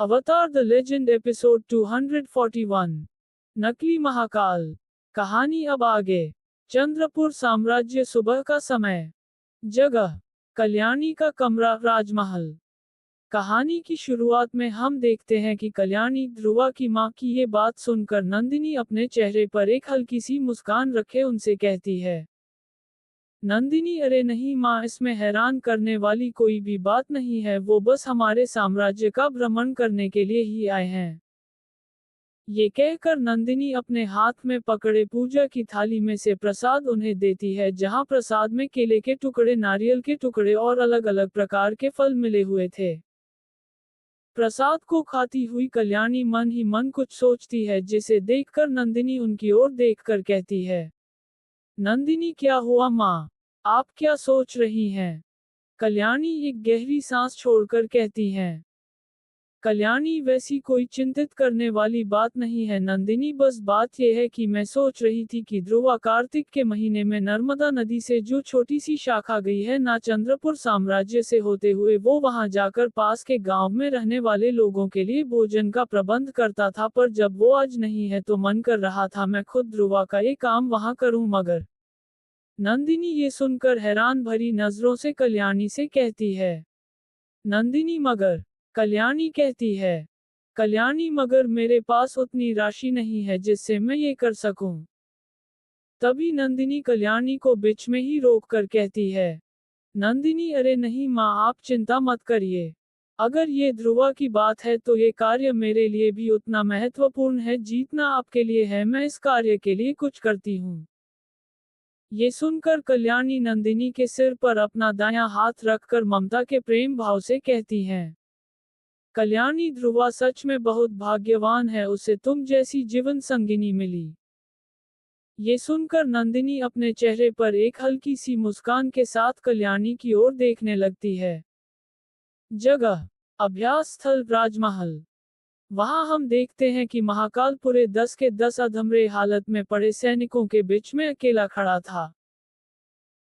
अवतार the legend episode 241 नकली महाकाल। कहानी अब आगे। चंद्रपुर साम्राज्य। सुबह का समय। जगह कल्याणी का कमरा, राजमहल। कहानी की शुरुआत में हम देखते हैं कि कल्याणी ध्रुवा की मां की ये बात सुनकर नंदिनी अपने चेहरे पर एक हल्की सी मुस्कान रखे उनसे कहती है। नंदिनी, अरे नहीं माँ, इसमें हैरान करने वाली कोई भी बात नहीं है, वो बस हमारे साम्राज्य का भ्रमण करने के लिए ही आए हैं। ये कहकर नंदिनी अपने हाथ में पकड़े पूजा की थाली में से प्रसाद उन्हें देती है, जहाँ प्रसाद में केले के टुकड़े, नारियल के टुकड़े और अलग अलग प्रकार के फल मिले हुए थे। प्रसाद को खाती हुई कल्याणी मन ही मन कुछ सोचती है, जिसे देखकर नंदिनी उनकी ओर देखकर कहती है, नंदिनी क्या हुआ माँ, आप क्या सोच रही हैं? कल्याणी एक गहरी सांस छोड़कर कहती हैं। कल्याणी, वैसी कोई चिंतित करने वाली बात नहीं है नंदिनी, बस बात यह है कि मैं सोच रही थी कि ध्रुवा कार्तिक के महीने में नर्मदा नदी से जो छोटी सी शाखा गई है ना चंद्रपुर साम्राज्य से होते हुए, वो वहां जाकर पास के गांव में रहने वाले लोगों के लिए भोजन का प्रबंध करता था, पर जब वो आज नहीं है तो मन कर रहा था मैं खुद ध्रुवा का ये काम वहां करूं, मगर। नंदिनी ये सुनकर हैरान भरी नजरों से कल्याणी से कहती है। नंदिनी, मगर? कल्याणी कहती है। कल्याणी, मगर मेरे पास उतनी राशि नहीं है जिससे मैं ये कर सकूं। तभी नंदिनी कल्याणी को बीच में ही रोक कर कहती है। नंदिनी, अरे नहीं माँ, आप चिंता मत करिए। अगर ये ध्रुवा की बात है तो ये कार्य मेरे लिए भी उतना महत्वपूर्ण है जितना आपके लिए है, मैं इस कार्य के लिए कुछ करती हूँ। ये सुनकर कल्याणी नंदिनी के सिर पर अपना दायां हाथ रखकर ममता के प्रेम भाव से कहती हैं। कल्याणी, ध्रुवा सच में बहुत भाग्यवान है, उसे तुम जैसी जीवन संगिनी मिली। ये सुनकर नंदिनी अपने चेहरे पर एक हल्की सी मुस्कान के साथ कल्याणी की ओर देखने लगती है। जगह अभ्यास स्थल, राजमहल। वहां हम देखते हैं कि महाकाल पूरे 10 के 10 अधमरे हालत में पड़े सैनिकों के बीच में अकेला खड़ा था।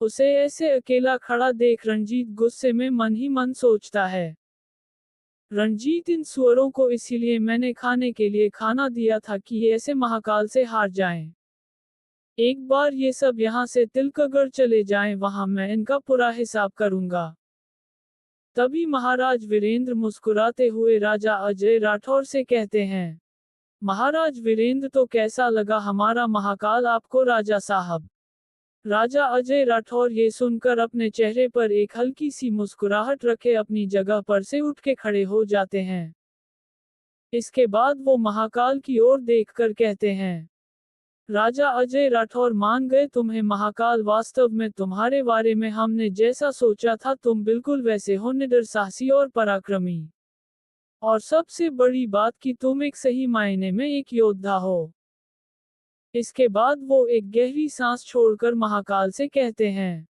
उसे ऐसे अकेला खड़ा देख रंजीत गुस्से में मन ही मन सोचता है। रंजीत, इन सुअरों को इसीलिए मैंने खाने के लिए खाना दिया था कि ये ऐसे महाकाल से हार जाएं। एक बार ये सब यहाँ से तिलकगढ़ चले जाएं, वहां मैं इनका पूरा हिसाब करूंगा। तभी महाराज वीरेंद्र मुस्कुराते हुए राजा अजय राठौर से कहते हैं। महाराज वीरेंद्र, तो कैसा लगा हमारा महाकाल आपको राजा साहब? राजा अजय राठौर ये सुनकर अपने चेहरे पर एक हल्की सी मुस्कुराहट रखे अपनी जगह पर से उठ के खड़े हो जाते हैं। इसके बाद वो महाकाल की ओर देखकर कहते हैं। राजा अजय राठौर, मान गए तुम्हें महाकाल, वास्तव में तुम्हारे बारे में हमने जैसा सोचा था तुम बिल्कुल वैसे हो, निडर, साहसी और पराक्रमी। और सबसे बड़ी बात कि तुम एक सही मायने में एक योद्धा हो। इसके बाद वो एक गहरी सांस छोड़कर महाकाल से कहते हैं।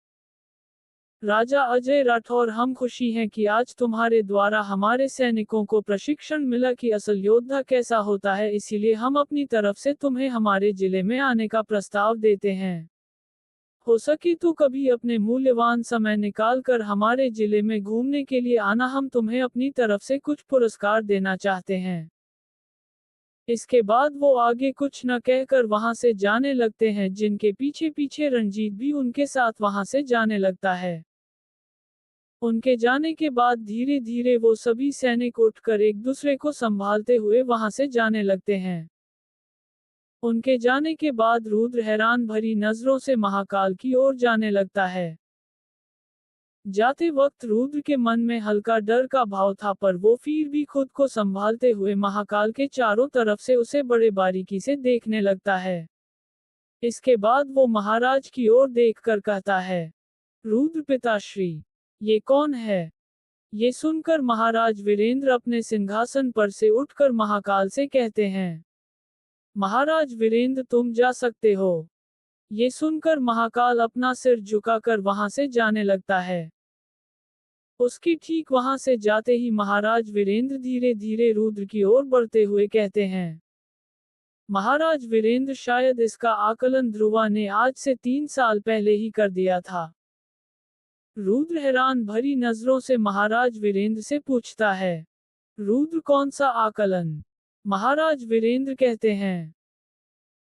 राजा अजय राठौर, हम खुशी हैं कि आज तुम्हारे द्वारा हमारे सैनिकों को प्रशिक्षण मिला कि असल योद्धा कैसा होता है, इसीलिए हम अपनी तरफ से तुम्हें हमारे जिले में आने का प्रस्ताव देते हैं। हो सके तो कभी अपने मूल्यवान समय निकाल कर हमारे जिले में घूमने के लिए आना, हम तुम्हें अपनी तरफ से कुछ पुरस्कार देना चाहते हैं। इसके बाद वो आगे कुछ न कहकर वहां से जाने लगते हैं, जिनके पीछे पीछे रंजीत भी उनके साथ वहां से जाने लगता है। उनके जाने के बाद धीरे धीरे वो सभी सैनिक उठकर एक दूसरे को संभालते हुए वहां से जाने लगते हैं। उनके जाने के बाद रुद्र हैरान भरी नजरों से महाकाल की ओर जाने लगता है। जाते वक्त रुद्र के मन में हल्का डर का भाव था, पर वो फिर भी खुद को संभालते हुए महाकाल के चारों तरफ से उसे बड़े बारीकी से देखने लगता है। इसके बाद वो महाराज की ओर देखकर कहता है। रुद्र पिताश्री, ये कौन है? ये सुनकर महाराज वीरेंद्र अपने सिंहासन पर से उठकर महाकाल से कहते हैं। महाराज वीरेंद्र, तुम जा सकते हो। ये सुनकर महाकाल अपना सिर झुकाकर वहां से जाने लगता है। उसकी ठीक वहां से जाते ही महाराज वीरेंद्र धीरे धीरे रुद्र की ओर बढ़ते हुए कहते हैं। महाराज वीरेंद्र, शायद इसका आकलन ध्रुवा ने आज से 3 साल पहले ही कर दिया था। रुद्र हैरान भरी नजरों से महाराज वीरेंद्र से पूछता है। रुद्र कौन सा आकलन? महाराज वीरेंद्र कहते हैं।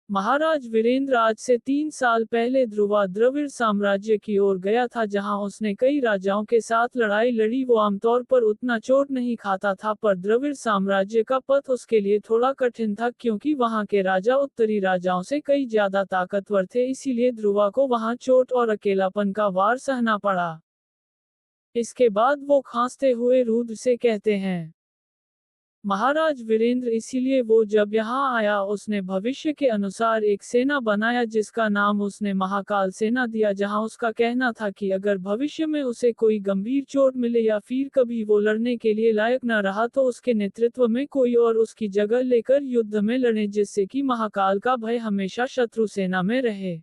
महाराज वीरेंद्र आज से 3 साल पहले ध्रुवा द्रविड़ साम्राज्य की ओर गया था, जहां उसने कई राजाओं के साथ लड़ाई लड़ी। वो आमतौर पर उतना चोट नहीं खाता था, पर द्रविड़ साम्राज्य का पथ उसके लिए थोड़ा कठिन था, क्योंकि वहां के राजा उत्तरी राजाओं से कई ज्यादा ताकतवर थे। इसीलिए ध्रुवा को वहां चोट और अकेलापन का वार सहना पड़ा। इसके बाद वो खांसते हुए रुद्र से कहते हैं, महाराज वीरेंद्र, इसीलिए वो जब यहाँ आया उसने भविष्य के अनुसार एक सेना बनाया, जिसका नाम उसने महाकाल सेना दिया, जहाँ उसका कहना था कि अगर भविष्य में उसे कोई गंभीर चोट मिले या फिर कभी वो लड़ने के लिए लायक न रहा, तो उसके नेतृत्व में कोई और उसकी जगह लेकर युद्ध में लड़े, जिससे कि महाकाल का भय हमेशा शत्रु सेना में रहे।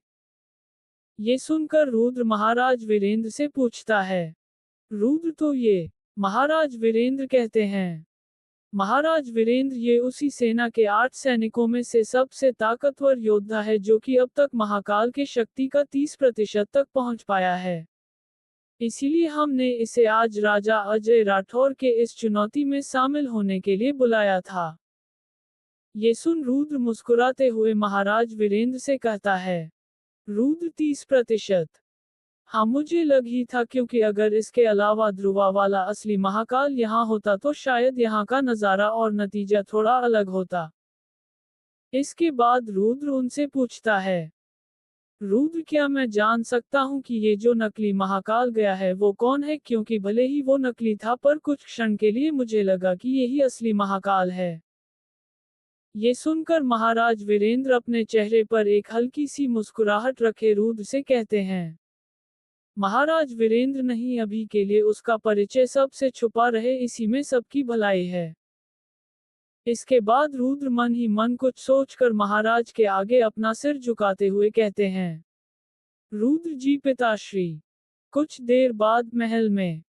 ये सुनकर रुद्र महाराज वीरेंद्र से पूछता है, रुद्र तो ये? महाराज वीरेंद्र कहते हैं, महाराज वीरेंद्र, ये उसी सेना के 8 सैनिकों में से सबसे ताकतवर योद्धा है, जो कि अब तक महाकाल के शक्ति का 30% तक पहुंच पाया है। इसीलिए हमने इसे आज राजा अजय राठौर के इस चुनौती में शामिल होने के लिए बुलाया था। ये सुन रुद्र मुस्कुराते हुए महाराज वीरेंद्र से कहता है, रुद्र 30%? हाँ, मुझे लग ही था, क्योंकि अगर इसके अलावा ध्रुवा वाला असली महाकाल यहाँ होता तो शायद यहाँ का नज़ारा और नतीजा थोड़ा अलग होता। इसके बाद रुद्र उनसे पूछता है, रुद्र, क्या मैं जान सकता हूँ कि ये जो नकली महाकाल गया है वो कौन है? क्योंकि भले ही वो नकली था, पर कुछ क्षण के लिए मुझे लगा कि यही असली महाकाल है। ये सुनकर महाराज वीरेंद्र अपने चेहरे पर एक हल्की सी मुस्कुराहट रखे रुद्र से कहते हैं, महाराज वीरेंद्र, नहीं, अभी के लिए उसका परिचय सबसे छुपा रहे, इसी में सबकी भलाई है। इसके बाद रुद्र मन ही मन कुछ सोचकर महाराज के आगे अपना सिर झुकाते हुए कहते हैं, रुद्र जी पिताश्री। कुछ देर बाद महल में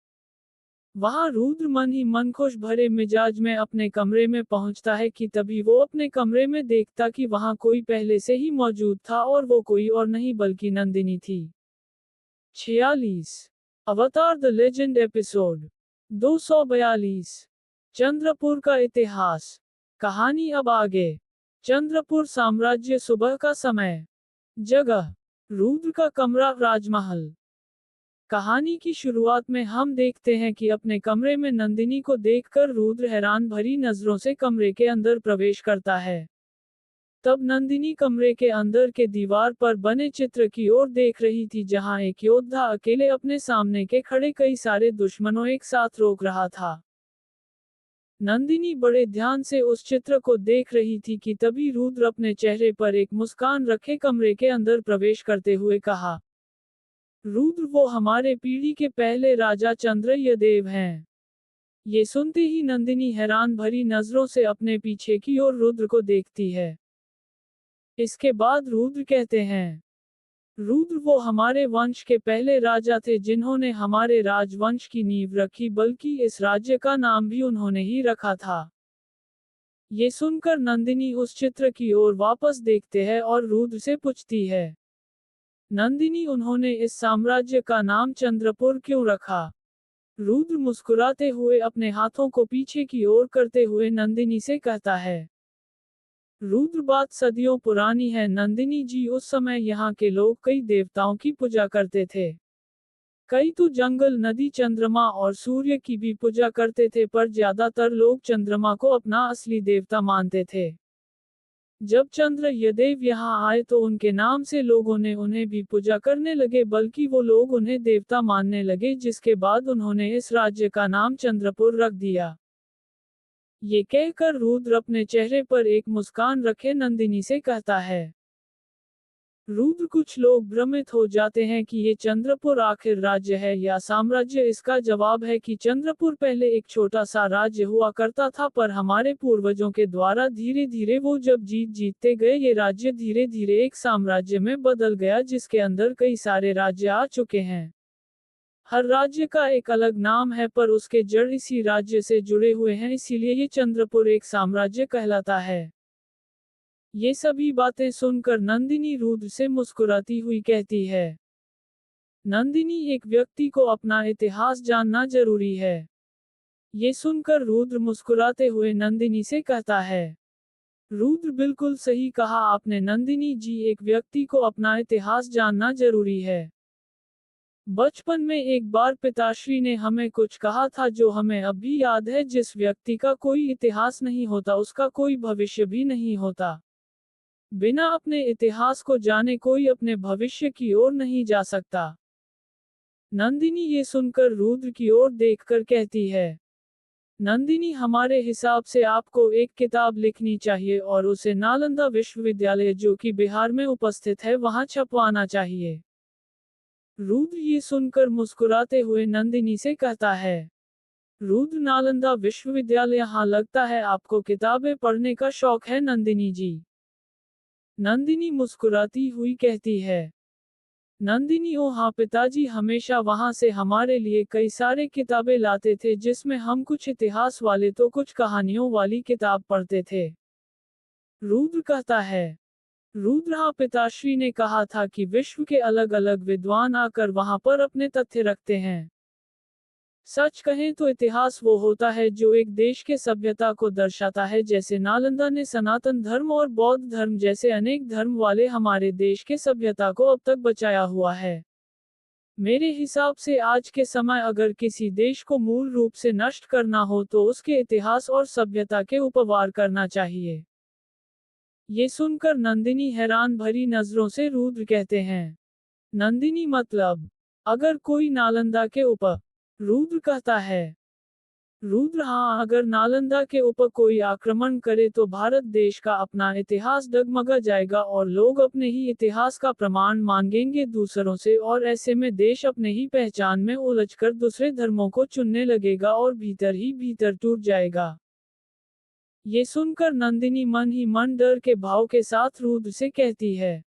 वहां रुद्र मन ही मन खुश भरे मिजाज में अपने कमरे में पहुंचता है कि तभी वो अपने कमरे में देखता कि वहां कोई पहले से ही मौजूद था, और वो कोई और नहीं बल्कि नंदिनी थी। 46 अवतार द लेजेंड एपिसोड 242 चंद्रपुर का इतिहास। कहानी अब आगे। चंद्रपुर साम्राज्य। सुबह का समय। जगह रुद्र का कमरा, राजमहल। कहानी की शुरुआत में हम देखते हैं कि अपने कमरे में नंदिनी को देखकर रुद्र हैरान भरी नजरों से कमरे के अंदर प्रवेश करता है। तब नंदिनी कमरे के अंदर के दीवार पर बने चित्र की ओर देख रही थी, जहां एक योद्धा अकेले अपने सामने के खड़े कई सारे दुश्मनों एक साथ रोक रहा था। नंदिनी बड़े ध्यान से उस चित्र को देख रही थी कि तभी रुद्र अपने चेहरे पर एक मुस्कान रखे कमरे के अंदर प्रवेश करते हुए कहा, रुद्र, वो हमारे पीढ़ी के पहले राजा चंद्रयदेव हैं। ये सुनते ही नंदिनी हैरान भरी नजरों से अपने पीछे की ओर रुद्र को देखती है। इसके बाद रुद्र कहते हैं, रुद्र, वो हमारे वंश के पहले राजा थे, जिन्होंने हमारे राजवंश की नींव रखी, बल्कि इस राज्य का नाम भी उन्होंने ही रखा था। ये सुनकर नंदिनी उस चित्र की ओर वापस देखते हैं और रुद्र से पूछती है, नंदिनी, उन्होंने इस साम्राज्य का नाम चंद्रपुर क्यों रखा? रुद्र मुस्कुराते हुए अपने हाथों को पीछे की ओर करते हुए नंदिनी से कहता है, रुद्र, बात सदियों पुरानी है नंदिनी जी। उस समय यहाँ के लोग कई देवताओं की पूजा करते थे। कई तो जंगल, नदी, चंद्रमा और सूर्य की भी पूजा करते थे, पर ज्यादातर लोग चंद्रमा को अपना असली देवता मानते थे। जब चंद्रयदेव यहाँ आए तो उनके नाम से लोगों ने उन्हें भी पूजा करने लगे, बल्कि वो लोग उन्हें देवता मानने लगे, जिसके बाद उन्होंने इस राज्य का नाम चंद्रपुर रख दिया। ये कहकर रुद्र अपने चेहरे पर एक मुस्कान रखे नंदिनी से कहता है, रुद्र, कुछ लोग भ्रमित हो जाते हैं कि ये चंद्रपुर आखिर राज्य है या साम्राज्य। इसका जवाब है कि चंद्रपुर पहले एक छोटा सा राज्य हुआ करता था, पर हमारे पूर्वजों के द्वारा धीरे धीरे वो जब जीतते गए, ये राज्य धीरे धीरे एक साम्राज्य में बदल गया, जिसके अंदर कई सारे राज्य आ चुके हैं। हर राज्य का एक अलग नाम है, पर उसके जड़ इसी राज्य से जुड़े हुए हैं, इसीलिए ये चंद्रपुर एक साम्राज्य कहलाता है। ये सभी बातें सुनकर नंदिनी रुद्र से मुस्कुराती हुई कहती है, नंदिनी, एक व्यक्ति को अपना इतिहास जानना जरूरी है। ये सुनकर रुद्र मुस्कुराते हुए नंदिनी से कहता है, रुद्र बिल्कुल सही कहा आपने नंदिनी जी, एक व्यक्ति को अपना इतिहास जानना जरूरी है। बचपन में एक बार पिताश्री ने हमें कुछ कहा था जो हमें अब भी याद है, जिस व्यक्ति का कोई इतिहास नहीं होता उसका कोई भविष्य भी नहीं होता। बिना अपने इतिहास को जाने कोई अपने भविष्य की ओर नहीं जा सकता। नंदिनी ये सुनकर रुद्र की ओर देखकर कहती है, नंदिनी हमारे हिसाब से आपको एक किताब लिखनी चाहिए और उसे नालंदा विश्वविद्यालय जो कि बिहार में उपस्थित है वहां छपवाना चाहिए। रुद्र ये सुनकर मुस्कुराते हुए नंदिनी से कहता है, रुद्र नालंदा विश्वविद्यालय, हाँ लगता है आपको किताबें पढ़ने का शौक है नंदिनी जी। नंदिनी मुस्कुराती हुई कहती है, नंदिनी ओ हाँ पिताजी हमेशा वहां से हमारे लिए कई सारे किताबें लाते थे जिसमें हम कुछ इतिहास वाले तो कुछ कहानियों वाली किताब पढ़ते थे। रुद्र कहता है, रुद्र हाँ पिताश्री ने कहा था कि विश्व के अलग अलग विद्वान आकर वहां पर अपने तथ्य रखते हैं। सच कहें तो इतिहास वो होता है जो एक देश के सभ्यता को दर्शाता है, जैसे नालंदा ने सनातन धर्म और बौद्ध धर्म जैसे अनेक धर्म वाले हमारे देश के सभ्यता को अब तक बचाया हुआ है। मेरे हिसाब से आज के समय अगर किसी देश को मूल रूप से नष्ट करना हो तो उसके इतिहास और सभ्यता के ऊपर करना चाहिए। ये सुनकर नंदिनी हैरान भरी नजरों से रुद्र कहते हैं, नंदिनी मतलब अगर कोई नालंदा के ऊपर? रुद्र कहता है, रुद्र हाँ अगर नालंदा के ऊपर कोई आक्रमण करे तो भारत देश का अपना इतिहास डगमगा जाएगा और लोग अपने ही इतिहास का प्रमाण मांगेंगे दूसरों से और ऐसे में देश अपने ही पहचान में उलझकर दूसरे धर्मों को चुनने लगेगा और भीतर ही भीतर टूट जाएगा। ये सुनकर नंदिनी मन ही मन डर के भाव के साथ रुद्र से कहती है,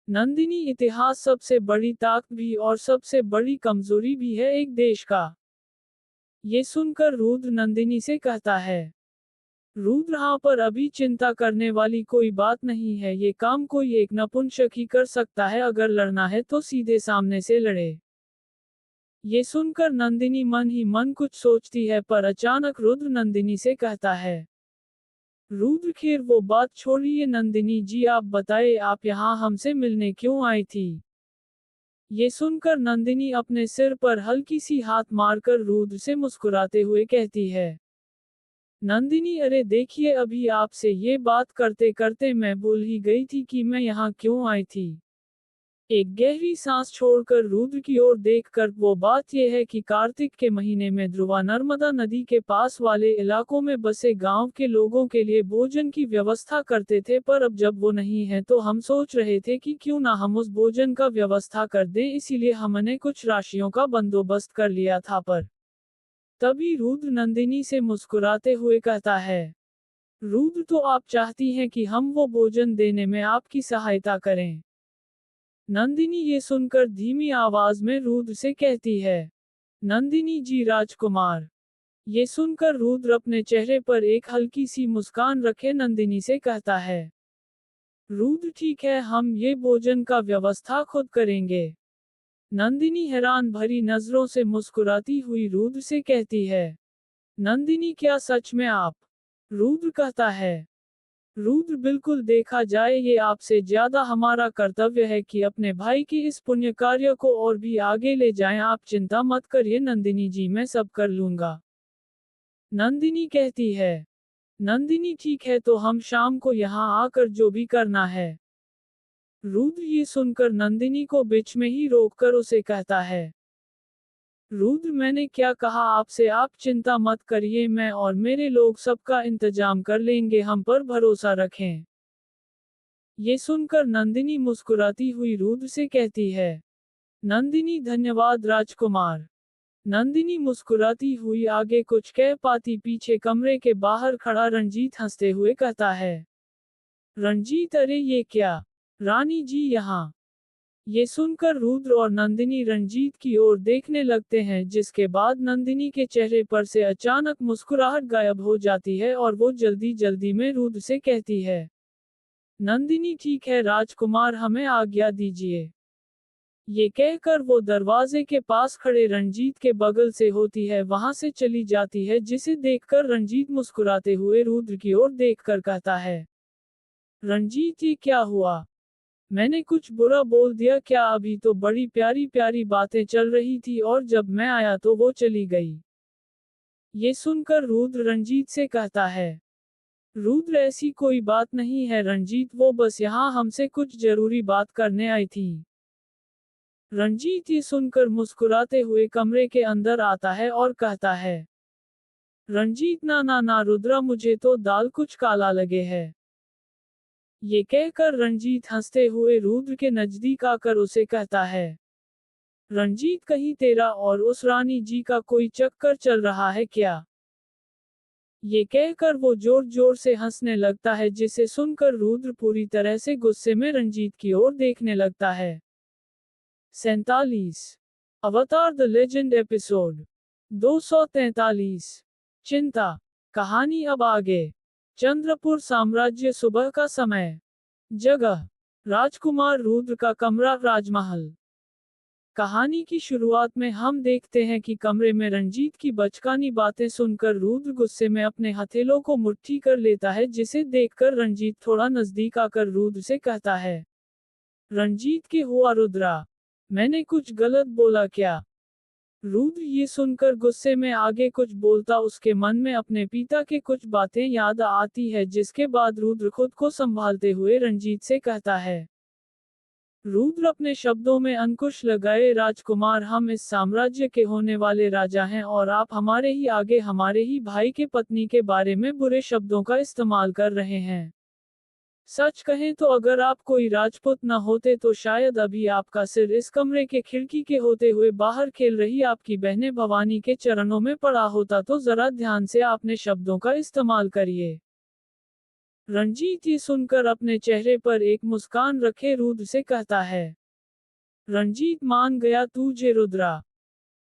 नंदिनी इतिहास सबसे बड़ी ताकत भी और सबसे बड़ी कमजोरी भी है एक देश का। ये सुनकर रुद्र नंदिनी से कहता है, रुद्र हाँ पर अभी चिंता करने वाली कोई बात नहीं है, ये काम कोई एक नपुंसक ही कर सकता है, अगर लड़ना है तो सीधे सामने से लड़े। ये सुनकर नंदिनी मन ही मन कुछ सोचती है पर अचानक रुद्र नंदिनी से कहता है, रुद्र खैर वो बात छोड़िए नंदिनी जी, आप बताए आप यहाँ हमसे मिलने क्यों आई थी? ये सुनकर नंदिनी अपने सिर पर हल्की सी हाथ मारकर रुद्र से मुस्कुराते हुए कहती है, नंदिनी अरे देखिए अभी आपसे ये बात करते करते मैं भूल ही गई थी कि मैं यहाँ क्यों आई थी। एक गहरी सांस छोड़कर रुद्र की ओर देखकर, वो बात यह है कि कार्तिक के महीने में ध्रुवा नर्मदा नदी के पास वाले इलाकों में बसे गांव के लोगों के लिए भोजन की व्यवस्था करते थे, पर अब जब वो नहीं है तो हम सोच रहे थे कि क्यों ना हम उस भोजन का व्यवस्था कर दें, इसीलिए हमने कुछ राशियों का बंदोबस्त कर लिया था। पर तभी रुद्र नंदिनी से मुस्कुराते हुए कहता है, रुद्र तो आप चाहती हैं कि हम वो भोजन देने में आपकी सहायता करें? नंदिनी ये सुनकर धीमी आवाज में रुद्र से कहती है, नंदिनी जी राजकुमार। ये सुनकर रुद्र अपने चेहरे पर एक हल्की सी मुस्कान रखे नंदिनी से कहता है, रुद्र ठीक है, हम ये भोजन का व्यवस्था खुद करेंगे। नंदिनी हैरान भरी नजरों से मुस्कुराती हुई रुद्र से कहती है, नंदिनी क्या सच में आप? रुद्र कहता है, रुद्र बिल्कुल, देखा जाए ये आपसे ज्यादा हमारा कर्तव्य है कि अपने भाई की इस पुण्य कार्य को और भी आगे ले जाएं, आप चिंता मत करिए नंदिनी जी, मैं सब कर लूंगा। नंदिनी कहती है, नंदिनी ठीक है, तो हम शाम को यहाँ आकर जो भी करना है। रुद्र ये सुनकर नंदिनी को बीच में ही रोककर उसे कहता है, रुद्र मैंने क्या कहा आपसे, आप चिंता मत करिए, मैं और मेरे लोग सबका इंतजाम कर लेंगे, हम पर भरोसा रखें। ये सुनकर नंदिनी मुस्कुराती हुई रुद्र से कहती है, नंदिनी धन्यवाद राजकुमार। नंदिनी मुस्कुराती हुई आगे कुछ कह पाती पीछे कमरे के बाहर खड़ा रणजीत हंसते हुए कहता है, रणजीत अरे ये क्या, रानी जी यहाँ। ये सुनकर रुद्र और नंदिनी रणजीत की ओर देखने लगते हैं, जिसके बाद नंदिनी के चेहरे पर से अचानक मुस्कुराहट गायब हो जाती है और वो जल्दी जल्दी में रुद्र से कहती है, नंदिनी ठीक है राजकुमार, हमें आज्ञा दीजिए। ये कहकर वो दरवाजे के पास खड़े रंजीत के बगल से होती है वहां से चली जाती है, जिसे देखकर रंजीत मुस्कुराते हुए रुद्र की ओर देखकर कहता है, रंजीत ये क्या हुआ? मैंने कुछ बुरा बोल दिया क्या? अभी तो बड़ी प्यारी प्यारी बातें चल रही थी और जब मैं आया तो वो चली गई। ये सुनकर रुद्र रंजीत से कहता है, रुद्र ऐसी कोई बात नहीं है रंजीत, वो बस यहाँ हमसे कुछ जरूरी बात करने आई थी। रंजीत ये सुनकर मुस्कुराते हुए कमरे के अंदर आता है और कहता है, रंजीत ना ना ना रुद्रा, मुझे तो दाल कुछ काला लगे है। ये कहकर रंजीत हंसते हुए रुद्र के नजदीक आकर उसे कहता है, रंजीत कहीं तेरा और उस रानी जी का कोई चक्कर चल रहा है क्या? ये कहकर वो जोर जोर से हंसने लगता है, जिसे सुनकर रुद्र पूरी तरह से गुस्से में रंजीत की ओर देखने लगता है। 47 अवतार द लेजेंड एपिसोड 243 चिंता। कहानी अब आगे। चंद्रपुर साम्राज्य। सुबह का समय। जगह राजकुमार रुद्र का कमरा, राजमहल। कहानी की शुरुआत में हम देखते हैं कि कमरे में रंजीत की बचकानी बातें सुनकर रुद्र गुस्से में अपने हथेलों को मुट्ठी कर लेता है, जिसे देखकर रंजीत थोड़ा नजदीक आकर रुद्र से कहता है, रंजीत के हुआ रुद्रा, मैंने कुछ गलत बोला क्या? रुद्र ये सुनकर गुस्से में आगे कुछ बोलता उसके मन में अपने पिता के कुछ बातें याद आती है, जिसके बाद रुद्र खुद को संभालते हुए रंजीत से कहता है, रुद्र अपने शब्दों में अंकुश लगाए, राजकुमार हम इस साम्राज्य के होने वाले राजा हैं और आप हमारे ही आगे हमारे ही भाई के पत्नी के बारे में बुरे शब्दों का इस्तेमाल कर रहे हैं। सच कहें तो अगर आप कोई राजपूत न होते तो शायद अभी आपका सिर इस कमरे के खिड़की के होते हुए बाहर खेल रही आपकी बहनें भवानी के चरणों में पड़ा होता, तो जरा ध्यान से आपने शब्दों का इस्तेमाल करिए। रंजीत ये सुनकर अपने चेहरे पर एक मुस्कान रखे रुद्र से कहता है, रंजीत मान गया तुझे रुद्रा,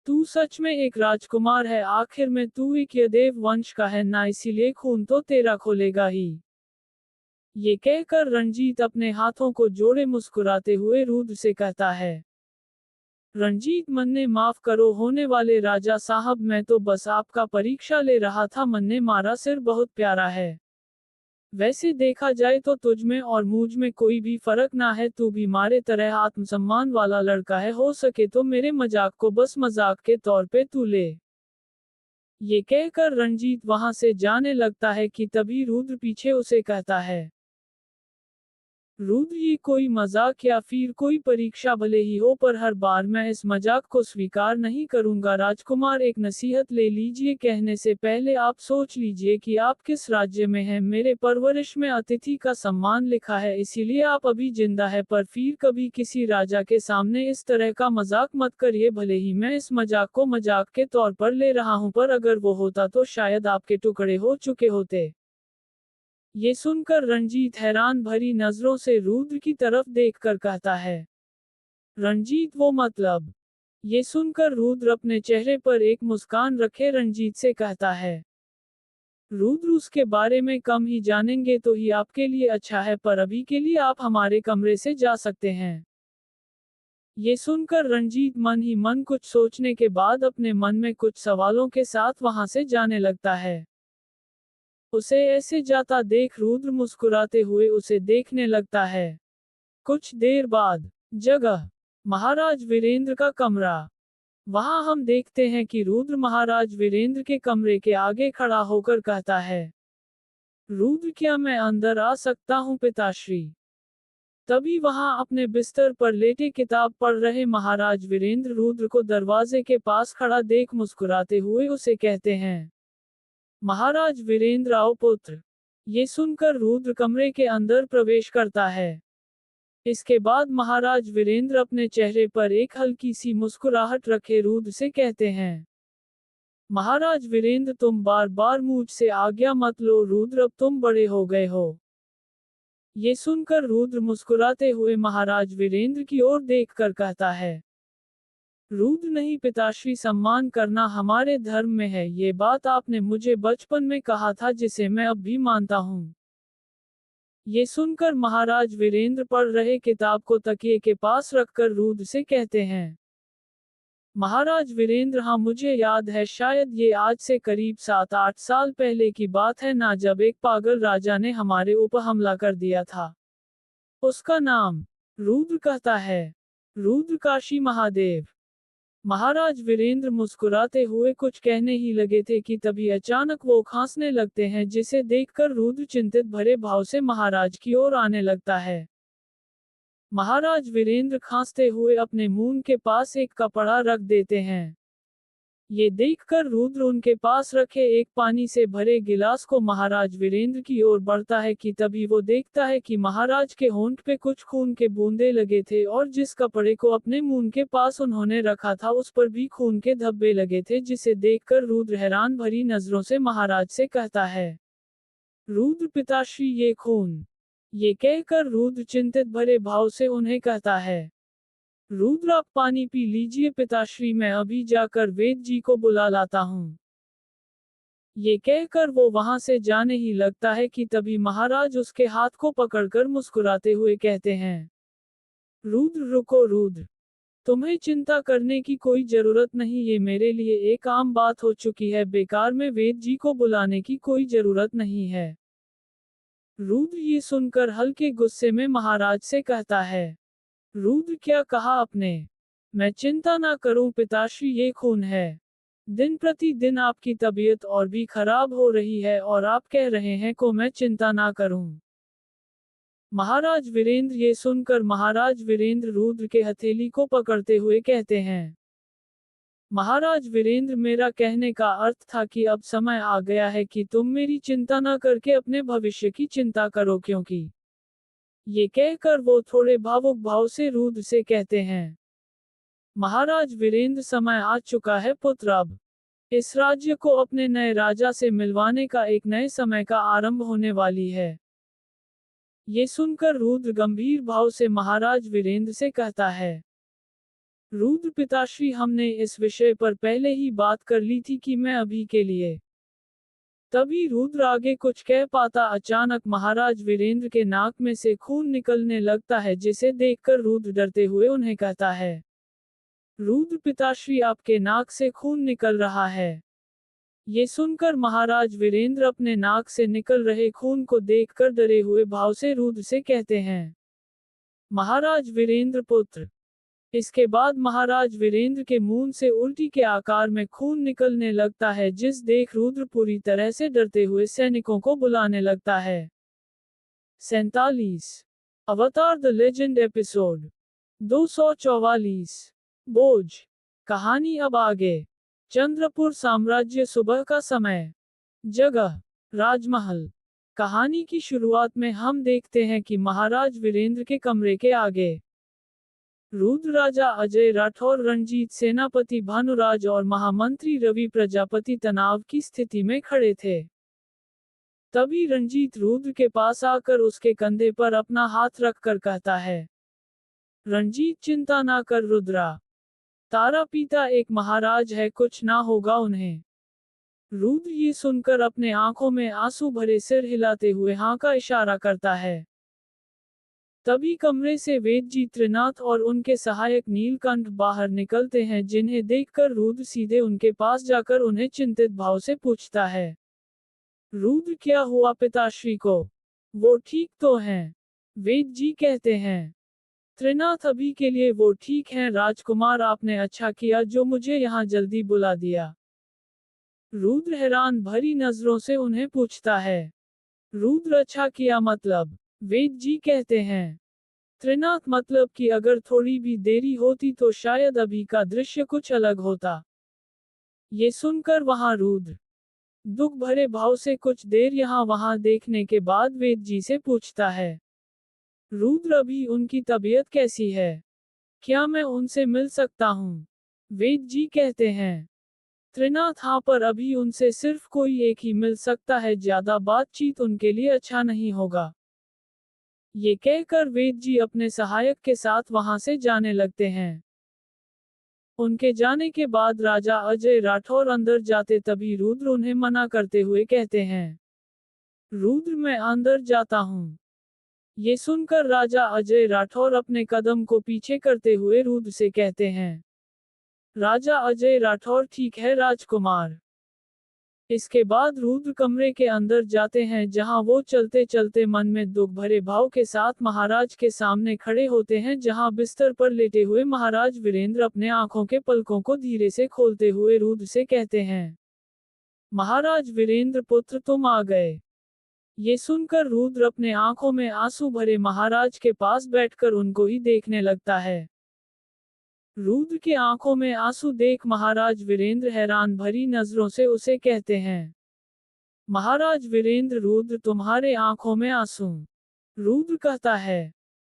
तू सच में एक राजकुमार है, आखिर में तू एक यदेव वंश का है ना, इसीलिए खून तो तेरा खोलेगा ही। ये कहकर रंजीत अपने हाथों को जोड़े मुस्कुराते हुए रुद्र से कहता है, रंजीत मन्ने माफ करो होने वाले राजा साहब, मैं तो बस आपका परीक्षा ले रहा था, मन्ने मारा सिर बहुत प्यारा है। वैसे देखा जाए तो तुझ में और मुझ में कोई भी फर्क ना है, तू भी हमारे तरह आत्मसम्मान वाला लड़का है, हो सके तो मेरे मजाक को बस मजाक के तौर पे तू ले। ये कहकर रंजीत वहां से जाने लगता है कि तभी रुद्र पीछे उसे कहता है, रुद्र ये कोई मजाक या फिर कोई परीक्षा भले ही हो, पर हर बार मैं इस मजाक को स्वीकार नहीं करूंगा। राजकुमार एक नसीहत ले लीजिए, कहने से पहले आप सोच लीजिए कि आप किस राज्य में हैं। मेरे परवरिश में अतिथि का सम्मान लिखा है, इसीलिए आप अभी जिंदा है, पर फिर कभी किसी राजा के सामने इस तरह का मजाक मत करिए। भले ही मैं इस मजाक को मजाक के तौर पर ले रहा हूं, पर अगर वो होता तो शायद आपके टुकड़े हो चुके होते। ये सुनकर रंजीत हैरान भरी नजरों से रुद्र की तरफ देखकर कहता है, रंजीत वो मतलब? ये सुनकर रुद्र अपने चेहरे पर एक मुस्कान रखे रंजीत से कहता है, रुद्र उसके बारे में कम ही जानेंगे तो ही आपके लिए अच्छा है, पर अभी के लिए आप हमारे कमरे से जा सकते हैं। ये सुनकर रंजीत मन ही मन कुछ सोचने के बाद अपने मन में कुछ सवालों के साथ वहां से जाने लगता है। उसे ऐसे जाता देख रुद्र मुस्कुराते हुए उसे देखने लगता है। कुछ देर बाद। जगह महाराज वीरेंद्र का कमरा। वहां हम देखते हैं कि रुद्र महाराज वीरेंद्र के कमरे के आगे खड़ा होकर कहता है, रुद्र क्या मैं अंदर आ सकता हूं पिताश्री? तभी वहां अपने बिस्तर पर लेटे किताब पढ़ रहे महाराज वीरेंद्र रुद्र को दरवाजे के पास खड़ा देख मुस्कुराते हुए उसे कहते हैं, महाराज वीरेंद्र आओ पुत्र। ये सुनकर रुद्र कमरे के अंदर प्रवेश करता है। इसके बाद महाराज वीरेंद्र अपने चेहरे पर एक हल्की सी मुस्कुराहट रखे रुद्र से कहते हैं, महाराज वीरेंद्र तुम बार बार मुझसे आज्ञा मत लो रुद्र, अब तुम बड़े हो गए हो। ये सुनकर रुद्र मुस्कुराते हुए महाराज वीरेंद्र की ओर देखकर कहता है, रुद्र नहीं पिताश्री, सम्मान करना हमारे धर्म में है, ये बात आपने मुझे बचपन में कहा था जिसे मैं अब भी मानता हूँ। ये सुनकर महाराज वीरेंद्र पढ़ रहे किताब को तकिए के पास रखकर रुद्र से कहते हैं, महाराज वीरेंद्र, हाँ मुझे याद है, शायद ये आज से करीब 7-8 साल पहले की बात है ना, जब एक पागल राजा ने हमारे ऊपर हमला कर दिया था। उसका नाम रुद्र कहता है, रुद्र काशी महादेव। महाराज वीरेंद्र मुस्कुराते हुए कुछ कहने ही लगे थे कि तभी अचानक वो खांसने लगते हैं, जिसे देखकर रुद्र चिंतित भरे भाव से महाराज की ओर आने लगता है। महाराज वीरेंद्र खांसते हुए अपने मुंह के पास एक कपड़ा रख देते हैं। ये देखकर रुद्र उनके पास रखे एक पानी से भरे गिलास को महाराज वीरेंद्र की ओर बढ़ता है कि तभी वो देखता है कि महाराज के होंठ पे कुछ खून के बूंदे लगे थे और जिस कपड़े को अपने मुंह के पास उन्होंने रखा था उस पर भी खून के धब्बे लगे थे, जिसे देखकर रुद्र हैरान भरी नजरों से महाराज से कहता है, रुद्र पिताश्री, ये खून। ये कहकर रुद्र चिंतित भरे भाव से उन्हें कहता है, रुद्र आप पानी पी लीजिए पिताश्री, मैं अभी जाकर वेद जी को बुला लाता हूँ। ये कहकर वो वहां से जाने ही लगता है कि तभी महाराज उसके हाथ को पकड़कर मुस्कुराते हुए कहते हैं, रुद्र रुको रुद्र, तुम्हें चिंता करने की कोई जरूरत नहीं, ये मेरे लिए एक आम बात हो चुकी है, बेकार में वेद जी को बुलाने की कोई जरूरत नहीं है। रुद्र ये सुनकर हल्के गुस्से में महाराज से कहता है, रुद्र क्या कहा आपने? मैं चिंता ना करूं पिताश्री, ये खून है। दिन प्रतिदिन आपकी तबीयत और भी खराब हो रही है और आप कह रहे हैं को मैं चिंता ना करूं। महाराज वीरेंद्र ये सुनकर महाराज वीरेंद्र रुद्र के हथेली को पकड़ते हुए कहते हैं, महाराज वीरेंद्र, मेरा कहने का अर्थ था कि अब समय आ गया है कि तुम मेरी चिंता न करके अपने भविष्य की चिंता करो, क्योंकि ये कहकर वो थोड़े भावुक भाव से रुद्र से कहते हैं, महाराज वीरेंद्र, समय आ चुका है पुत्र, अब इस राज्य को अपने नए राजा से मिलवाने का एक नए समय का आरंभ होने वाली है। ये सुनकर रुद्र गंभीर भाव से महाराज वीरेंद्र से कहता है, रुद्र पिताश्री, हमने इस विषय पर पहले ही बात कर ली थी कि मैं अभी के लिए। तभी रुद्र आगे कुछ कह पाता, अचानक महाराज वीरेंद्र के नाक में से खून निकलने लगता है, जिसे देखकर रुद्र डरते हुए उन्हें कहता है, रुद्र पिताश्री, आपके नाक से खून निकल रहा है। ये सुनकर महाराज वीरेंद्र अपने नाक से निकल रहे खून को देखकर डरे हुए भाव से रुद्र से कहते हैं, महाराज वीरेंद्र पुत्र। इसके बाद महाराज वीरेंद्र के मुंह से उल्टी के आकार में खून निकलने लगता है, जिस देख रुद्र पूरी तरह से डरते हुए सैनिकों को बुलाने लगता है। 47 अवतार द लेजेंड एपिसोड 244 बोझ। कहानी अब आगे। चंद्रपुर साम्राज्य, सुबह का समय, जगह राजमहल। कहानी की शुरुआत में हम देखते हैं कि महाराज वीरेंद्र के कमरे के आगे रुद्र राजा अजय राठौर, रणजीत सेनापति भानुराज और महामंत्री रवि प्रजापति तनाव की स्थिति में खड़े थे। तभी रणजीत रुद्र के पास आकर उसके कंधे पर अपना हाथ रखकर कहता है, रणजीत चिंता ना कर रुद्रा, तारा पिता एक महाराज है, कुछ ना होगा उन्हें। रुद्र ये सुनकर अपने आंखों में आंसू भरे सिर हिलाते हुए हाँ का इशारा करता है। तभी कमरे से वेदजी त्रिनाथ और उनके सहायक नीलकंठ बाहर निकलते हैं, जिन्हें देखकर रुद्र सीधे उनके पास जाकर उन्हें चिंतित भाव से पूछता है, रुद्र क्या हुआ पिताश्री को? वो ठीक तो हैं? वेदजी कहते हैं, त्रिनाथ अभी के लिए वो ठीक हैं राजकुमार, आपने अच्छा किया जो मुझे यहाँ जल्दी बुला दिया। रुद्र हैरान भरी नजरों से उन्हें पूछता है, रुद्र अच्छा किया मतलब? वेद जी कहते हैं, त्रिनाथ मतलब कि अगर थोड़ी भी देरी होती तो शायद अभी का दृश्य कुछ अलग होता। ये सुनकर वहां रुद्र दुख भरे भाव से कुछ देर यहाँ वहां देखने के बाद वेद जी से पूछता है, रुद्र अभी उनकी तबीयत कैसी है? क्या मैं उनसे मिल सकता हूँ? वेद जी कहते हैं, त्रिनाथ हाँ, पर अभी उनसे सिर्फ कोई एक ही मिल सकता है, ज्यादा बातचीत उनके लिए अच्छा नहीं होगा। ये कहकर वेद जी अपने सहायक के साथ वहां से जाने लगते हैं। उनके जाने के बाद राजा अजय राठौर अंदर जाते तभी रुद्र उन्हें मना करते हुए कहते हैं, रुद्र मैं अंदर जाता हूँ। ये सुनकर राजा अजय राठौर अपने कदम को पीछे करते हुए रुद्र से कहते हैं। राजा अजय राठौर, ठीक है राजकुमार। इसके बाद रुद्र कमरे के अंदर जाते हैं, जहां वो चलते चलते मन में दुख भरे भाव के साथ महाराज के सामने खड़े होते हैं, जहां बिस्तर पर लेटे हुए महाराज वीरेंद्र अपने आंखों के पलकों को धीरे से खोलते हुए रुद्र से कहते हैं। महाराज वीरेंद्र पुत्र, तुम आ गए। ये सुनकर रुद्र अपने आंखों में आंसू भरे महाराज के पास बैठकर उनको ही देखने लगता है। रुद्र की आंखों में आंसू देख महाराज वीरेंद्र हैरान भरी नजरों से उसे कहते हैं। महाराज वीरेंद्र, रुद्र तुम्हारे आंखों में आंसू। रुद्र कहता है।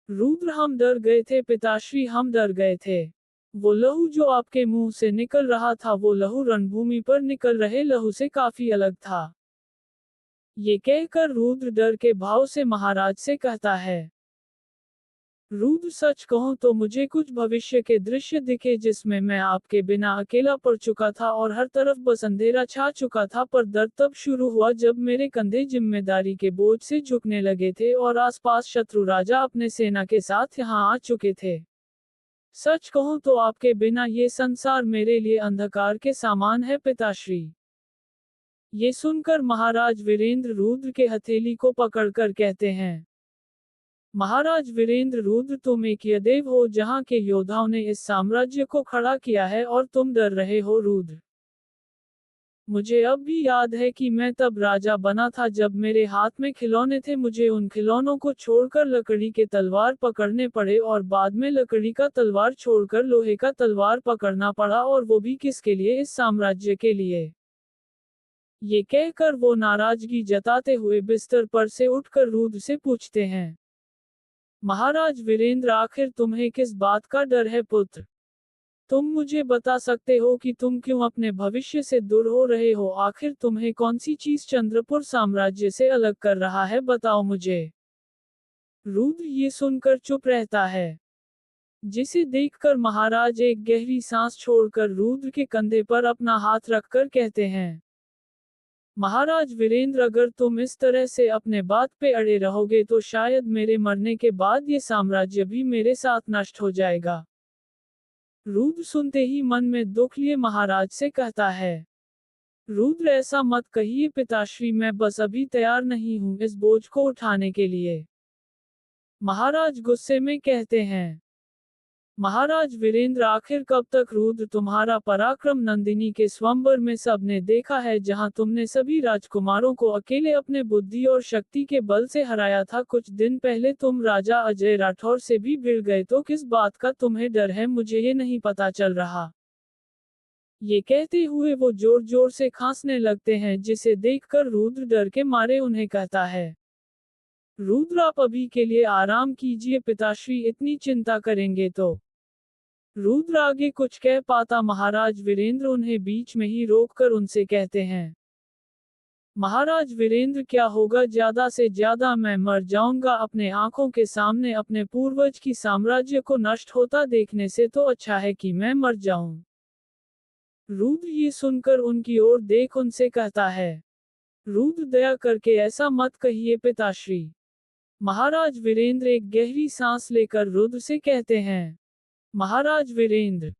रुद्र, हम डर गए थे पिताश्री, हम डर गए थे। वो लहू जो आपके मुंह से निकल रहा था, वो लहू रणभूमि पर निकल रहे लहू से काफी अलग था। ये कहकर रुद्र डर के भाव से महाराज से कहता है। रुद्र, सच कहूं तो मुझे कुछ भविष्य के दृश्य दिखे जिसमें मैं आपके बिना अकेला पड़ चुका था और हर तरफ बस अंधेरा छा चुका था, पर दर्द तब शुरू हुआ जब मेरे कंधे जिम्मेदारी के बोझ से झुकने लगे थे और आसपास शत्रु राजा अपने सेना के साथ यहाँ आ चुके थे। सच कहूं तो आपके बिना ये संसार मेरे लिए अंधकार के समान है पिताश्री। ये सुनकर महाराज वीरेंद्र रुद्र के हथेली को पकड़कर कहते हैं। महाराज वीरेंद्र, रुद्र तुम एक यदेव हो जहां के योद्धाओं ने इस साम्राज्य को खड़ा किया है और तुम डर रहे हो रुद्र। मुझे अब भी याद है कि मैं तब राजा बना था जब मेरे हाथ में खिलौने थे, मुझे उन खिलौनों को छोड़कर लकड़ी के तलवार पकड़ने पड़े और बाद में लकड़ी का तलवार छोड़कर लोहे का तलवार पकड़ना पड़ा, और वो भी किसके लिए? इस साम्राज्य के लिए। ये कहकर वो नाराजगी जताते हुए बिस्तर पर से उठकर रुद्र से पूछते हैं। महाराज वीरेंद्र, आखिर तुम्हें किस बात का डर है पुत्र? तुम मुझे बता सकते हो कि तुम क्यों अपने भविष्य से दूर हो रहे हो? आखिर तुम्हें कौन सी चीज चंद्रपुर साम्राज्य से अलग कर रहा है, बताओ मुझे। रुद्र ये सुनकर चुप रहता है, जिसे देखकर महाराज एक गहरी सांस छोड़कर रुद्र के कंधे पर अपना हाथ रखकर कहते हैं। महाराज वीरेंद्र, अगर तुम इस तरह से अपने बात पे अड़े रहोगे तो शायद मेरे मरने के बाद ये साम्राज्य भी मेरे साथ नष्ट हो जाएगा। रुद्र सुनते ही मन में दुख लिए महाराज से कहता है। रुद्र, ऐसा मत कहिए पिताश्री, मैं बस अभी तैयार नहीं हूं इस बोझ को उठाने के लिए। महाराज गुस्से में कहते हैं। महाराज वीरेंद्र, आखिर कब तक? रुद्र, तुम्हारा पराक्रम नंदिनी के स्वयंवर में सबने देखा है, जहां तुमने सभी राजकुमारों को अकेले अपने बुद्धि और शक्ति के बल से हराया था। कुछ दिन पहले तुम राजा अजय राठौर से भी भिड़ गए, तो किस बात का तुम्हें डर है? मुझे ये नहीं पता चल रहा। ये कहते हुए वो जोर जोर से खांसने लगते हैं, जिसे देखकर रुद्र डर के मारे उन्हें कहता है। रुद्र, आप अभी के लिए आराम कीजिए पिताश्री, इतनी चिंता करेंगे तो। रुद्र आगे कुछ कह पाता महाराज वीरेंद्र उन्हें बीच में ही रोककर उनसे कहते हैं। महाराज वीरेंद्र, क्या होगा? ज्यादा से ज्यादा मैं मर जाऊंगा। अपने आंखों के सामने अपने पूर्वज की साम्राज्य को नष्ट होता देखने से तो अच्छा है कि मैं मर जाऊं। रुद्र ये सुनकर उनकी ओर देख उनसे कहता है। रुद्र, दया करके ऐसा मत कहिए पिताश्री। महाराज वीरेंद्र एक गहरी सांस लेकर रुद्र से कहते हैं। महाराज वीरेंद्र,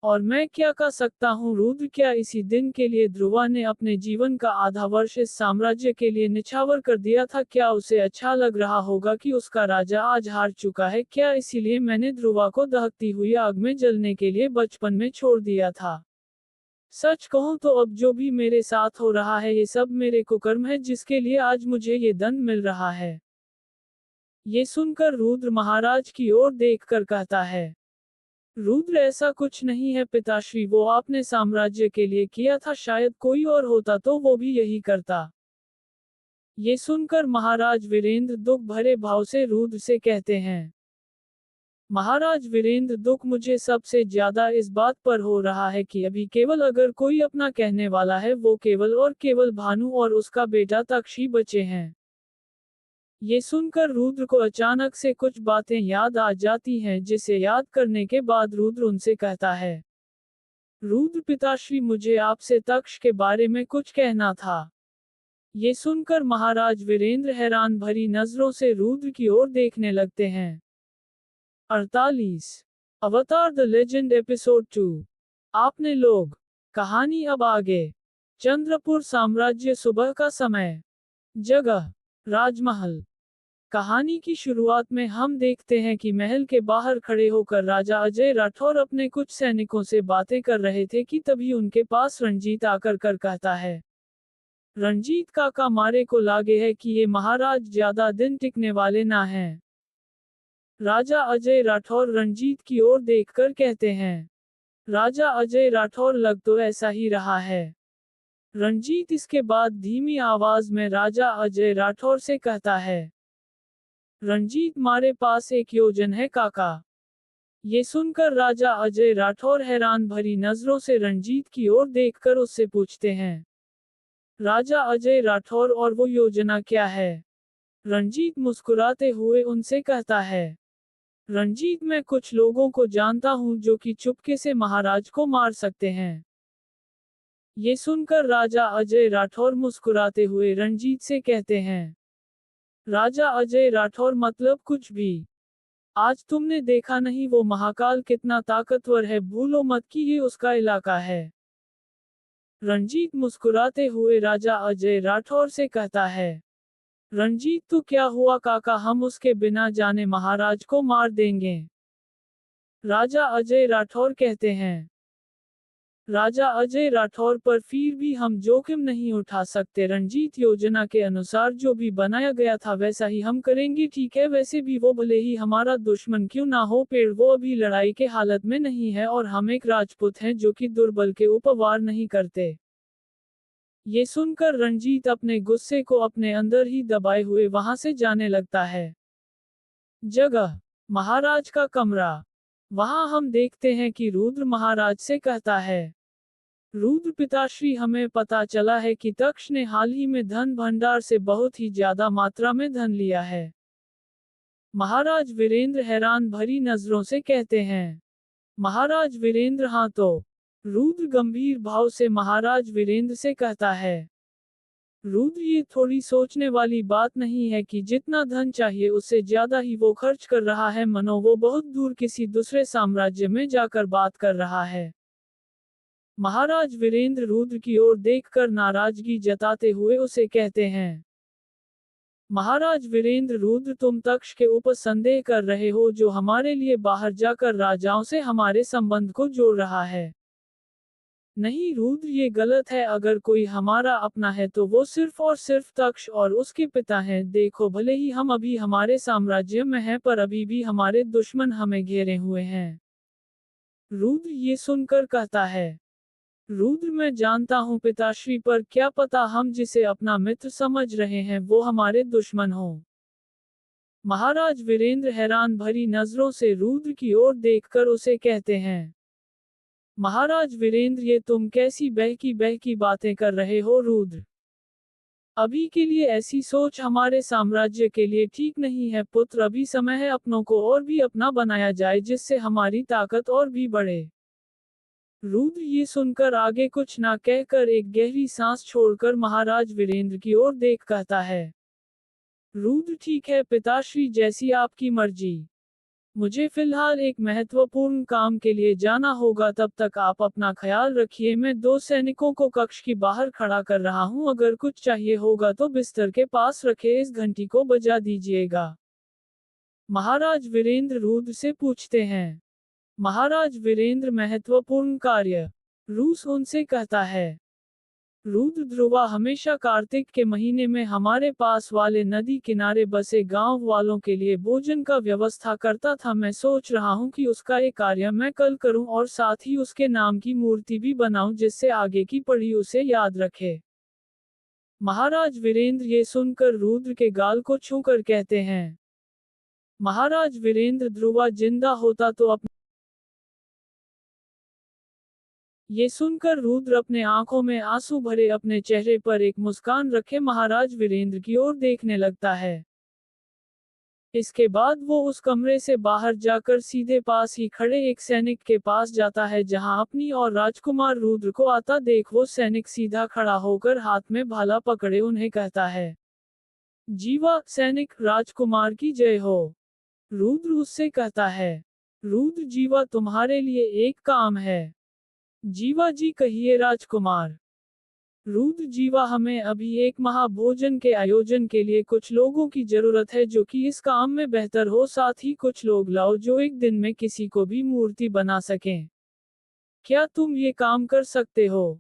और मैं क्या कर सकता हूँ? रुद्र, क्या इसी दिन के लिए ध्रुवा ने अपने जीवन का आधा वर्ष इस साम्राज्य के लिए निछावर कर दिया था? क्या उसे अच्छा लग रहा होगा कि उसका राजा आज हार चुका है? क्या इसीलिए मैंने ध्रुवा को दहकती हुई आग में जलने के लिए बचपन में छोड़ दिया था? सच कहूं तो अब जो भी मेरे साथ हो रहा है, ये सब मेरे कुकर्म है, जिसके लिए आज मुझे ये दंड मिल रहा है। ये सुनकर रुद्र महाराज की ओर देखकर कहता है। रुद्र, ऐसा कुछ नहीं है पिताश्री, वो आपने साम्राज्य के लिए किया था, शायद कोई और होता तो वो भी यही करता। ये सुनकर महाराज वीरेंद्र दुख भरे भाव से रुद्र से कहते हैं। महाराज वीरेंद्र, दुख मुझे सबसे ज्यादा इस बात पर हो रहा है कि अभी केवल अगर कोई अपना कहने वाला है, वो केवल और केवल भानु और उसका बेटा तक्ष ही बचे हैं। ये सुनकर रुद्र को अचानक से कुछ बातें याद आ जाती हैं, जिसे याद करने के बाद रुद्र उनसे कहता है। रुद्र पिताश्री, मुझे आपसे तक्ष के बारे में कुछ कहना था। ये सुनकर महाराज वीरेंद्र हैरान भरी नजरों से रुद्र की ओर देखने लगते हैं। 48 अवतार द लेजेंड एपिसोड 2 आपने लोग। कहानी अब आगे। चंद्रपुर साम्राज्य सुबह का समय। जगह राजमहल। कहानी की शुरुआत में हम देखते हैं कि महल के बाहर खड़े होकर राजा अजय राठौर अपने कुछ सैनिकों से बातें कर रहे थे कि तभी उनके पास रणजीत आकर कर कहता है। रणजीत काका मारे को लागे है कि ये महाराज ज्यादा दिन टिकने वाले ना हैं। राजा अजय राठौर रणजीत की ओर देखकर कहते हैं। राजा अजय राठौर लग तो ऐसा ही रहा है। रणजीत इसके बाद धीमी आवाज में राजा अजय राठौर से कहता है। रणजीत मारे पास एक योजन है काका। ये सुनकर राजा अजय राठौर हैरान भरी नजरों से रणजीत की ओर देखकर उससे पूछते हैं। राजा अजय राठौर और वो योजना क्या है? रणजीत मुस्कुराते हुए उनसे कहता है। रणजीत मैं कुछ लोगों को जानता हूं जो कि चुपके से महाराज को मार सकते हैं। ये सुनकर राजा अजय राठौर मुस्कुराते हुए रणजीत से कहते हैं। राजा अजय राठौर मतलब कुछ भी। आज तुमने देखा नहीं वो महाकाल कितना ताकतवर है, भूलो मत कि ये उसका इलाका है। रणजीत मुस्कुराते हुए राजा अजय राठौर से कहता है। रणजीत तो क्या हुआ काका, हम उसके बिना जाने महाराज को मार देंगे। राजा अजय राठौर कहते हैं। राजा अजय राठौर पर फिर भी हम जोखिम नहीं उठा सकते। रणजीत योजना के अनुसार जो भी बनाया गया था वैसा ही हम करेंगे, ठीक है? वैसे भी वो भले ही हमारा दुश्मन क्यों ना हो, पेड़ वो अभी लड़ाई के हालत में नहीं है और हम एक राजपूत हैं जो कि दुर्बल के ऊपर वार नहीं करते। ये सुनकर रणजीत अपने गुस्से को अपने अंदर ही दबाए हुए वहां से जाने लगता है। जगह महाराज का कमरा। वहां हम देखते हैं कि रुद्र महाराज से कहता है। रुद्र पिताश्री, हमें पता चला है कि तक्ष ने हाल ही में धन भंडार से बहुत ही ज्यादा मात्रा में धन लिया है। महाराज वीरेंद्र हैरान भरी नजरों से कहते हैं। महाराज वीरेंद्र, हाँ तो? रुद्र गंभीर भाव से महाराज वीरेंद्र से कहता है। रुद्र, ये थोड़ी सोचने वाली बात नहीं है कि जितना धन चाहिए उससे ज्यादा ही वो खर्च कर रहा है, मनो वो बहुत दूर किसी दूसरे साम्राज्य में जाकर बात कर रहा है। महाराज वीरेंद्र रुद्र की ओर देखकर नाराजगी जताते हुए उसे कहते हैं। महाराज वीरेंद्र, रुद्र तुम तक्ष के ऊपर संदेह कर रहे हो जो हमारे लिए बाहर जाकर राजाओं से हमारे संबंध को जोड़ रहा है। नहीं रुद्र, ये गलत है। अगर कोई हमारा अपना है तो वो सिर्फ और सिर्फ तक्ष और उसके पिता हैं। देखो, भले ही हम अभी हमारे साम्राज्य में हैं पर अभी भी हमारे दुश्मन हमें घेरे हुए हैं। रुद्र ये सुनकर कहता है। रुद्र, मैं जानता हूँ पिताश्री, पर क्या पता हम जिसे अपना मित्र समझ रहे हैं वो हमारे दुश्मन हो। महाराज वीरेंद्र हैरान भरी नजरों से रुद्र की ओर देखकर उसे कहते हैं। महाराज वीरेंद्र, ये तुम कैसी बहकी बहकी बातें कर रहे हो रुद्र? अभी के लिए ऐसी सोच हमारे साम्राज्य के लिए ठीक नहीं है पुत्र। अभी समय है अपनों को और भी अपना बनाया जाए जिससे हमारी ताकत और भी बढ़े। रुद्र ये सुनकर आगे कुछ ना कहकर एक गहरी सांस छोड़कर महाराज वीरेंद्र की ओर देख कहता है। रुद्र, ठीक है पिताश्री, जैसी आपकी मर्जी। मुझे फिलहाल एक महत्वपूर्ण काम के लिए जाना होगा, तब तक आप अपना ख्याल रखिए। मैं 2 सैनिकों को कक्ष के बाहर खड़ा कर रहा हूं, अगर कुछ चाहिए होगा तो बिस्तर के पास रखे इस घंटी को बजा दीजिएगा। महाराज वीरेंद्र रुद्र से पूछते हैं। महाराज वीरेंद्र, महत्वपूर्ण कार्य? रूस उनसे कहता है। रुद्र, ध्रुवा हमेशा कार्तिक के महीने में हमारे पास वाले नदी किनारे बसे गांव वालों के लिए भोजन का व्यवस्था करता था। मैं सोच रहा हूं कि उसका एक कार्य मैं कल करूं और साथ ही उसके नाम की मूर्ति भी बनाऊं जिससे आगे की पीढ़ी उसे याद रखे। महाराज वीरेंद्र ये सुनकर रुद्र के गाल को छूकर कहते हैं। महाराज वीरेंद्र, ध्रुवा जिंदा होता तो अपने। ये सुनकर रुद्र अपने आंखों में आंसू भरे अपने चेहरे पर एक मुस्कान रखे महाराज वीरेंद्र की ओर देखने लगता है। इसके बाद वो उस कमरे से बाहर जाकर सीधे पास ही खड़े एक सैनिक के पास जाता है, जहां अपनी और राजकुमार रुद्र को आता देख वो सैनिक सीधा खड़ा होकर हाथ में भाला पकड़े उन्हें कहता है, जीवा सैनिक राजकुमार की जय हो। रुद्र उससे कहता है, रुद्र जीवा तुम्हारे लिए एक काम है। जीवा जी कहिए राजकुमार। रुद्र जीवा हमें अभी एक महाभोजन के आयोजन के लिए कुछ लोगों की जरूरत है जो कि इस काम में बेहतर हो, साथ ही कुछ लोग लाओ जो एक दिन में किसी को भी मूर्ति बना सकें। क्या तुम ये काम कर सकते हो?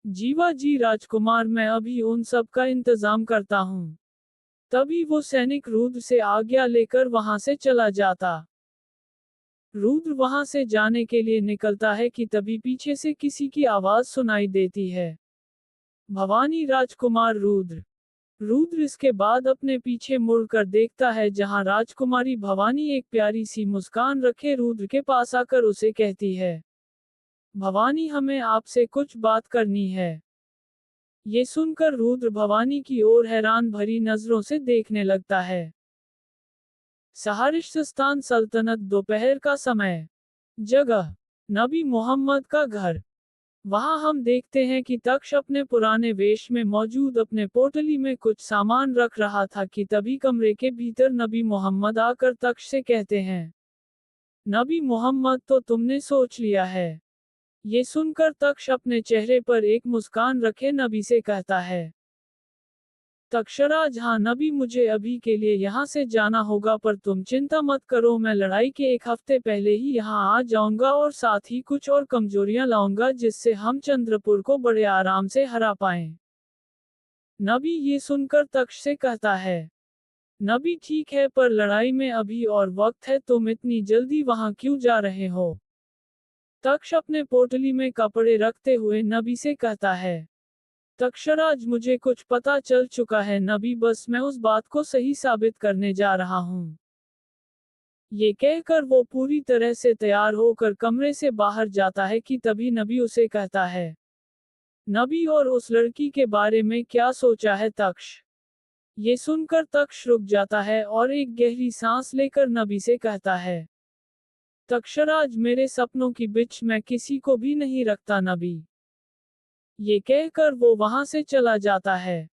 जीवा जी राजकुमार, मैं अभी उन सब का इंतजाम करता हूँ। तभी वो सैनिक रुद्र से आज्ञा लेकर वहां से चला जाता। रुद्र वहां से जाने के लिए निकलता है कि तभी पीछे से किसी की आवाज सुनाई देती है, भवानी राजकुमार रुद्र। रुद्र इसके बाद अपने पीछे मुड़कर देखता है, जहां राजकुमारी भवानी एक प्यारी सी मुस्कान रखे रुद्र के पास आकर उसे कहती है, भवानी हमें आपसे कुछ बात करनी है। ये सुनकर रुद्र भवानी की ओर हैरान भरी नजरों से देखने लगता है। सहारिस्तान सल्तनत, दोपहर का समय। जगह नबी मोहम्मद का घर। वहां हम देखते हैं कि तक्ष अपने पुराने वेश में मौजूद अपने पोटली में कुछ सामान रख रहा था कि तभी कमरे के भीतर नबी मोहम्मद आकर तक्ष से कहते हैं, नबी मोहम्मद तो तुमने सोच लिया है। ये सुनकर तक्ष अपने चेहरे पर एक मुस्कान रखे नबी से कहता है, तक्षराज हाँ नबी, मुझे अभी के लिए यहाँ से जाना होगा, पर तुम चिंता मत करो, मैं लड़ाई के एक हफ्ते पहले ही यहाँ आ जाऊंगा और साथ ही कुछ और कमजोरियां लाऊंगा जिससे हम चंद्रपुर को बड़े आराम से हरा पाएं। नबी ये सुनकर तक्ष से कहता है, नबी ठीक है, पर लड़ाई में अभी और वक्त है, तुम इतनी जल्दी वहां क्यों जा रहे हो? तक्ष अपने पोटली में कपड़े रखते हुए नबी से कहता है, तक्षराज मुझे कुछ पता चल चुका है नबी, बस मैं उस बात को सही साबित करने जा रहा हूँ। ये कहकर वो पूरी तरह से तैयार होकर कमरे से बाहर जाता है कि तभी नबी उसे कहता है, नबी और उस लड़की के बारे में क्या सोचा है तक्ष? ये सुनकर तक्ष रुक जाता है और एक गहरी सांस लेकर नबी से कहता है, तक्षराज मेरे सपनों की बिच मैं किसी को भी नहीं रखता नबी। ये कहकर वो वहां से चला जाता है।